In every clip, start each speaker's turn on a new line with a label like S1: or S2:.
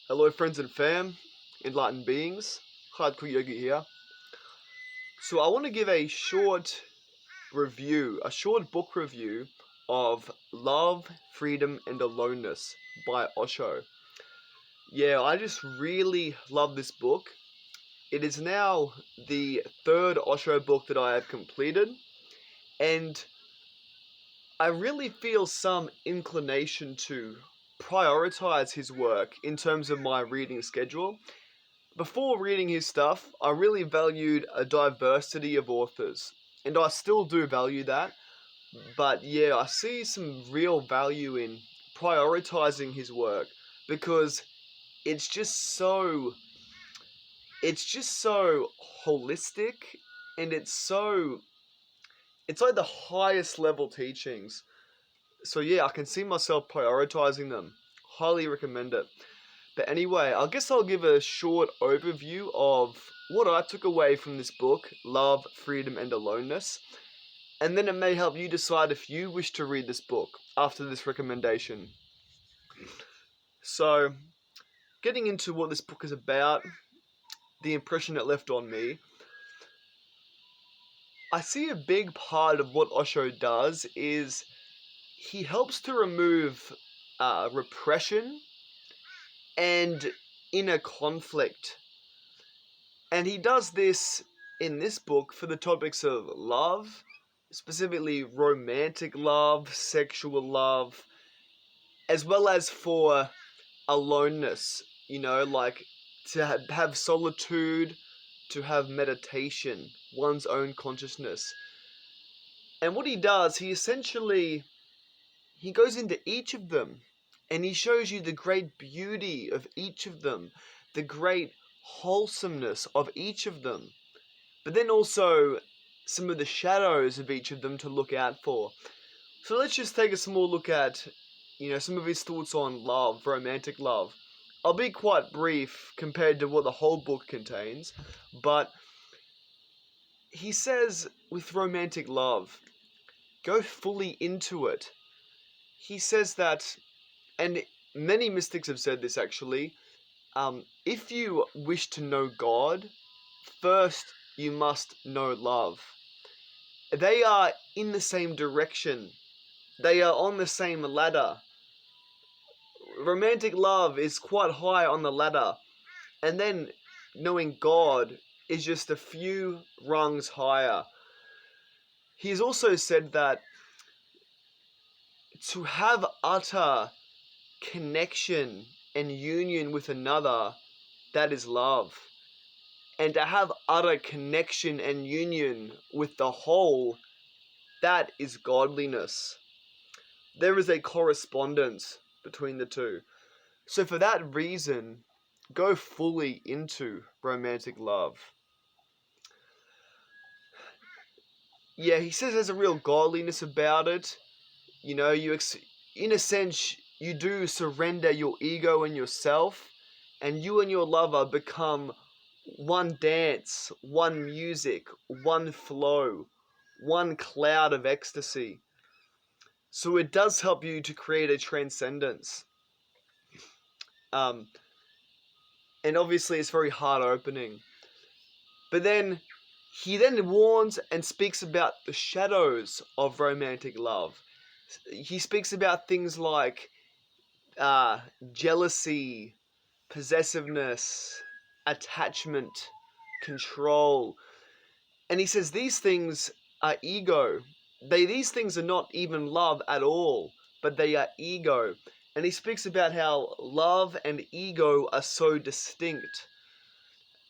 S1: Hello friends and fam, enlightened beings, Hardcore Yogi here. So I want to give a short book review of Love, Freedom and Aloneness by Osho. Yeah, I just really love this book. It is now the third Osho book that I have completed, and I really feel some inclination to prioritize his work in terms of my reading schedule. Before reading his stuff, I really valued a diversity of authors, and I still do value that, but yeah, I see some real value in prioritizing his work because it's just so it's just so holistic, and it's like the highest level teachings. So yeah, I can see myself prioritizing them. Highly recommend it. But anyway, I guess I'll give a short overview of what I took away from this book, Love, Freedom and Aloneness, and then it may help you decide if you wish to read this book after this recommendation. So, getting into what this book is about, the impression it left on me, I see a big part of what Osho does is he helps to remove repression and inner conflict. And he does this in this book for the topics of love, specifically romantic love, sexual love, as well as for aloneness, like to have solitude, to have meditation, one's own consciousness. And what he does, he goes into each of them and he shows you the great beauty of each of them, the great wholesomeness of each of them, but then also some of the shadows of each of them to look out for. So let's just take a small look at, some of his thoughts on love, romantic love. I'll be quite brief compared to what the whole book contains, but he says with romantic love, go fully into it. He says that, and many mystics have said this actually, if you wish to know God, first you must know love. They are in the same direction. They are on the same ladder. Romantic love is quite high on the ladder, and then knowing God is just a few rungs higher. He's also said that to have utter connection and union with another, that is love. And to have utter connection and union with the whole, that is godliness. There is a correspondence between the two. So for that reason, go fully into romantic love. Yeah, he says there's a real godliness about it. In a sense, you do surrender your ego and yourself, and you and your lover become one dance, one music, one flow, one cloud of ecstasy. So it does help you to create a transcendence. And obviously it's very heart opening. But then he then warns and speaks about the shadows of romantic love. He speaks about things like jealousy, possessiveness, attachment, control. And he says these things are ego. These things are not even love at all, but they are ego. And he speaks about how love and ego are so distinct.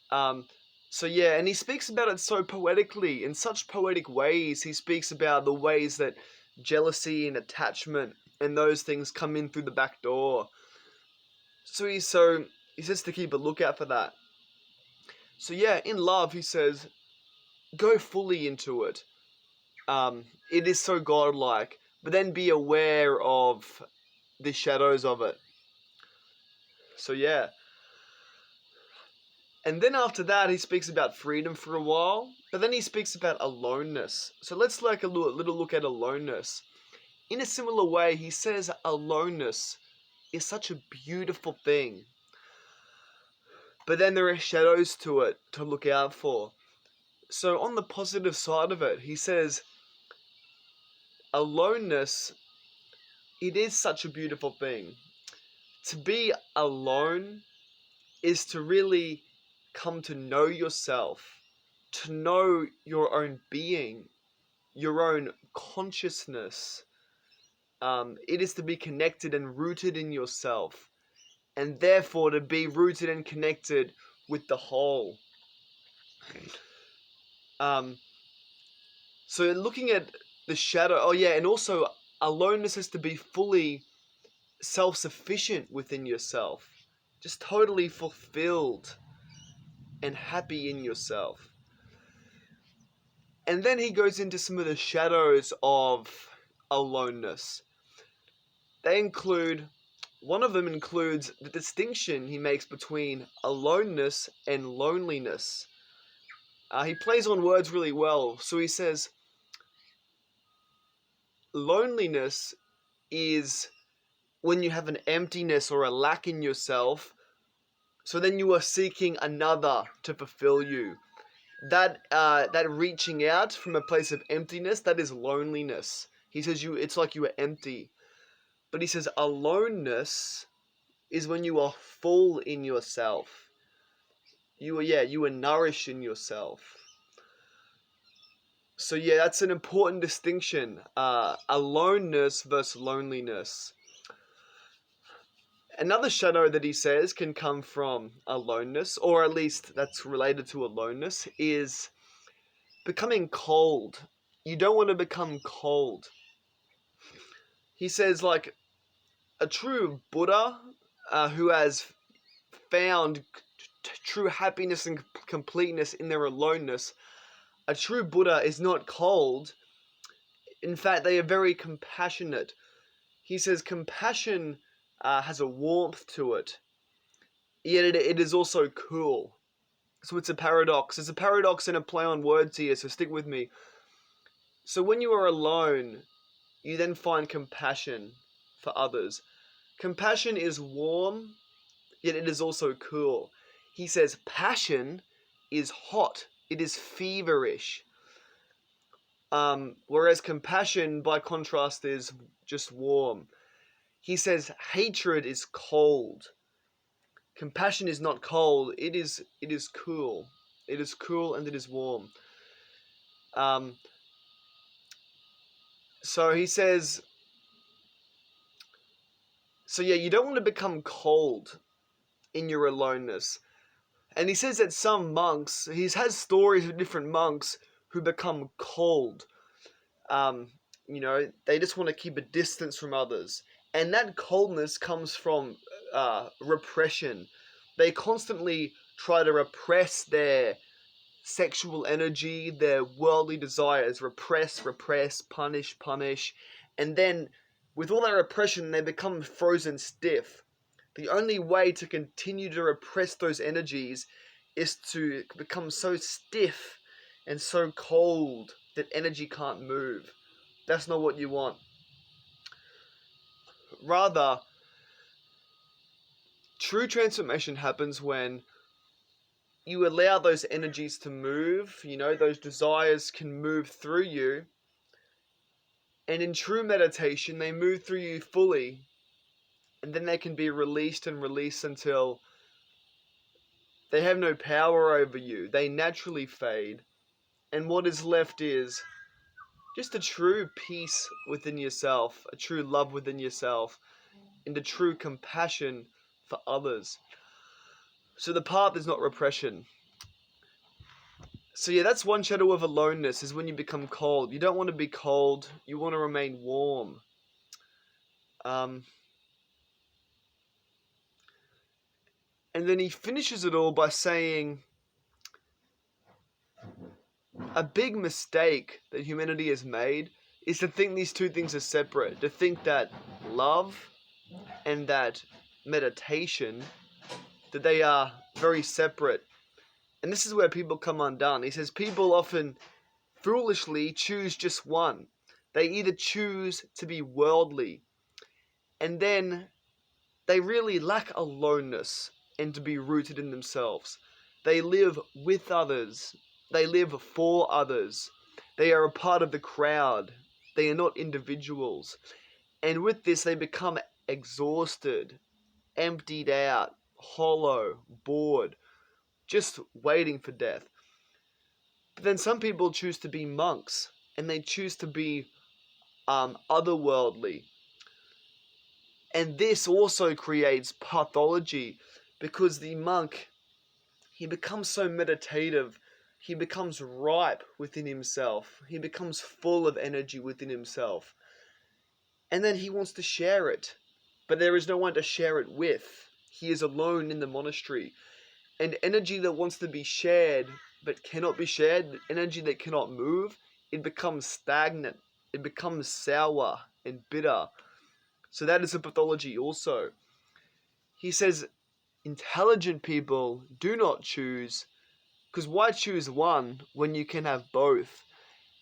S1: So yeah, and he speaks about it so poetically, in such poetic ways. He speaks about the ways that jealousy and attachment and those things come in through the back door. So he says to keep a lookout for that. So yeah, in love, he says, go fully into it. It is so godlike, but then be aware of the shadows of it. So yeah. And then after that, he speaks about freedom for a while, but then he speaks about aloneness. So let's like a little look at aloneness. In a similar way, he says aloneness is such a beautiful thing. but then there are shadows to it to look out for. So on the positive side of it, he says, aloneness, it is such a beautiful thing. To be alone is to really come to know yourself, to know your own being, your own consciousness. It is to be connected and rooted in yourself, and therefore to be rooted and connected with the whole. So looking at the shadow, and also aloneness is to be fully self-sufficient within yourself, just totally fulfilled and happy in yourself. And then he goes into some of the shadows of aloneness. One of them includes the distinction he makes between aloneness and loneliness. He plays on words really well. So he says, loneliness is when you have an emptiness or a lack in yourself, so then you are seeking another to fulfill you. That reaching out from a place of emptiness, that is loneliness. He says it's like you are empty. But he says aloneness is when you are full in yourself. You are nourished in yourself. So that's an important distinction. Aloneness versus loneliness. Another shadow that he says can come from aloneness, or at least that's related to aloneness, is becoming cold. You don't want to become cold. He says, like, a true Buddha who has found true happiness and completeness in their aloneness, a true Buddha is not cold. In fact, they are very compassionate. He says compassion has a warmth to it, yet it is also cool. So it's a paradox. It's a paradox and a play on words here, so stick with me. So when you are alone, you then find compassion for others. Compassion is warm, yet it is also cool. He says passion is hot. It is feverish. Whereas compassion, by contrast, is just warm. He says hatred is cold. Compassion is not cold. It is cool. It is cool and it is warm. So he says, you don't want to become cold in your aloneness. And he says that some monks, he has stories of different monks who become cold. They just want to keep a distance from others. And that coldness comes from repression. They constantly try to repress their sexual energy, their worldly desires, repress, punish. And then with all that repression, they become frozen stiff. The only way to continue to repress those energies is to become so stiff and so cold that energy can't move. That's not what you want. Rather, true transformation happens when you allow those energies to move. Those desires can move through you. And in true meditation, they move through you fully. And then they can be released until they have no power over you. They naturally fade. And what is left is just a true peace within yourself, a true love within yourself, and a true compassion for others. So the path is not repression. So that's one shadow of aloneness, is when you become cold. You don't want to be cold. You want to remain warm. And then he finishes it all by saying, a big mistake that humanity has made is to think these two things are separate. To think that love and that meditation, that they are very separate. And this is where people come undone. He says people often foolishly choose just one. They either choose to be worldly, and then they really lack aloneness. and to be rooted in themselves. They live with others. They live for others. They are a part of the crowd. They are not individuals. And with this, they become exhausted, emptied out, hollow, bored, just waiting for death. But then some people choose to be monks, and they choose to be otherworldly. And this also creates pathology, because the monk, he becomes so meditative, he becomes ripe within himself, he becomes full of energy within himself, and then he wants to share it, but there is no one to share it with. He is alone in the monastery, and energy that wants to be shared but cannot be shared, energy that cannot move, it becomes stagnant, it becomes sour and bitter. So that is a pathology also. He says intelligent people do not choose, because why choose one when you can have both?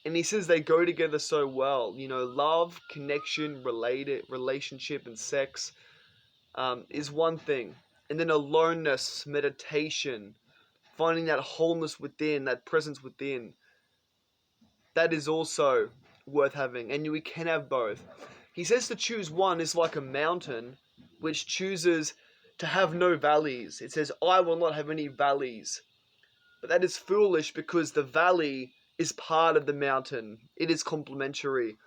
S1: And he says they go together so well. Love, connection, relationship, and sex is one thing. And then aloneness, meditation, finding that wholeness within, that presence within, that is also worth having. And we can have both. He says to choose one is like a mountain which chooses to have no valleys. It says, I will not have any valleys. But that is foolish, because the valley is part of the mountain. It is complementary.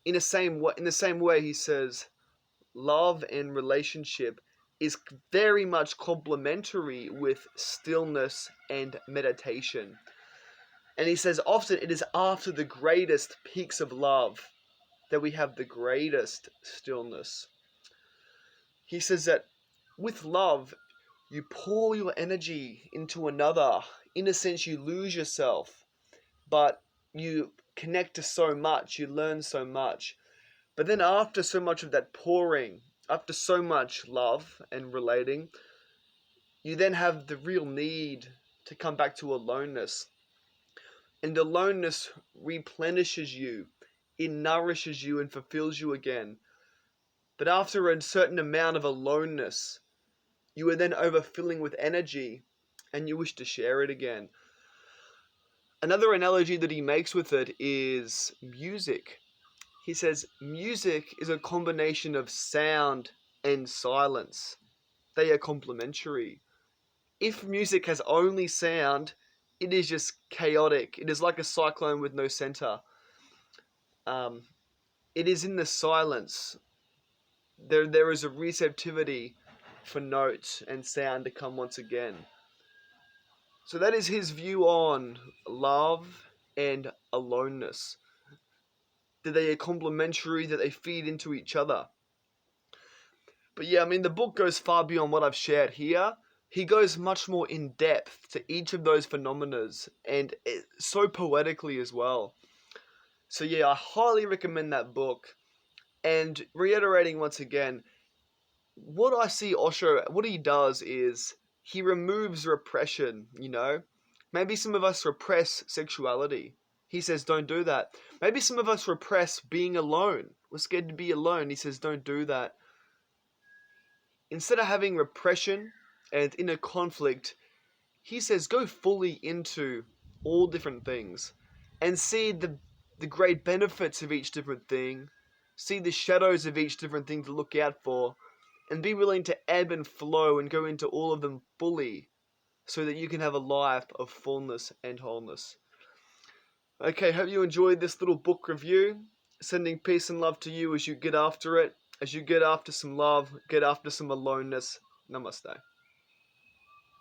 S1: In the same way, he says, love and relationship is very much complementary with stillness and meditation. And he says often it is after the greatest peaks of love that we have the greatest stillness. He says that with love, you pour your energy into another. In a sense, you lose yourself, but you connect to so much, you learn so much. But then after so much of that pouring, after so much love and relating, you then have the real need to come back to aloneness. And aloneness replenishes you, it nourishes you and fulfills you again. But after a certain amount of aloneness, you are then overfilling with energy, and you wish to share it again. Another analogy that he makes with it is music. He says music is a combination of sound and silence. They are complementary. If music has only sound, it is just chaotic. It is like a cyclone with no center. It is in the silence. There is a receptivity for notes and sound to come once again. So that is his view on love and aloneness. That they are complementary, that they feed into each other. But yeah, the book goes far beyond what I've shared here. He goes much more in depth to each of those phenomena, and so poetically as well. So yeah, I highly recommend that book. And reiterating once again, what I see Osho, what he does is he removes repression, Maybe some of us repress sexuality. He says, don't do that. Maybe some of us repress being alone. We're scared to be alone. He says, don't do that. Instead of having repression and inner conflict, he says, go fully into all different things and see the great benefits of each different thing. See the shadows of each different thing to look out for, and be willing to ebb and flow and go into all of them fully, so that you can have a life of fullness and wholeness. Okay, hope you enjoyed this little book review. Sending peace and love to you as you get after it, as you get after some love, get after some aloneness. Namaste.